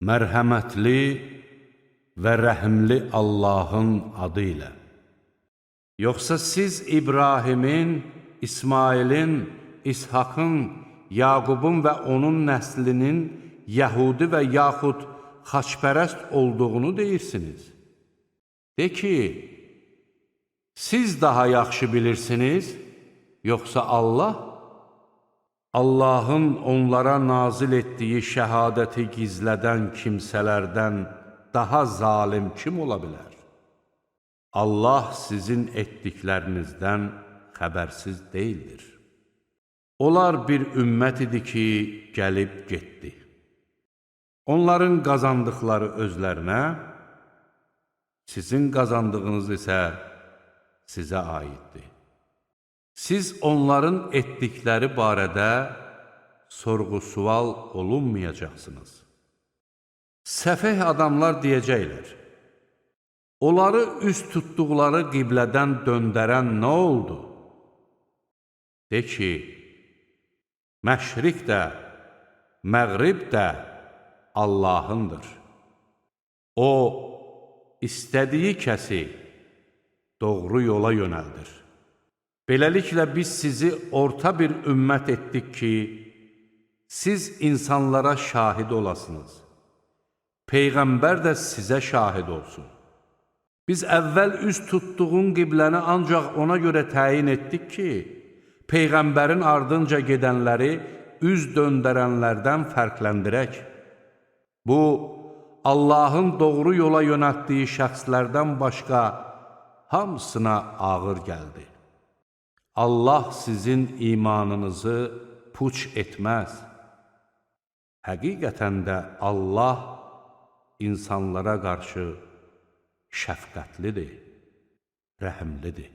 mərhəmətli və rəhimli Allahın adı ilə. Yoxsa siz İbrahimin, İsmailin, İshakın, Yaqubun və onun nəslinin Yəhudi və yaxud xaçpərəst olduğunu deyirsiniz. De ki, siz daha yaxşı bilirsiniz, yoxsa Allah? Allahın onlara nazil etdiyi şəhadəti gizlədən kimsələrdən daha zalim kim ola bilər? Allah sizin etdiklərinizdən xəbərsiz deyildir. Onlar bir ümmət idi ki, gəlib getdi. Onların qazandıqları özlərinə, sizin qazandığınız isə sizə aiddir. Siz onların etdikləri barədə sorğu-sual olunmayacaqsınız. Səfeh adamlar deyəcəklər, onları üst tutduqları qiblədən döndərən nə oldu? De ki, məşriq də, məğrib də Allahındır. O, istədiyi kəsi doğru yola yönəldir. Beləliklə, biz sizi orta bir ümmət etdik ki, siz insanlara şahid olasınız. Peyğəmbər də sizə şahid olsun. Biz əvvəl üz tutduğun qibləni ancaq ona görə təyin etdik ki, Peyğəmbərin ardınca gedənləri üz döndərənlərdən fərqləndirək. Bu, Allahın doğru yola yönəltdiyi şəxslərdən başqa hamısına ağır gəldi. Allah sizin imanınızı puç etməz. Həqiqətən də Allah insanlara qarşı şəfqətlidir, rəhimlidir.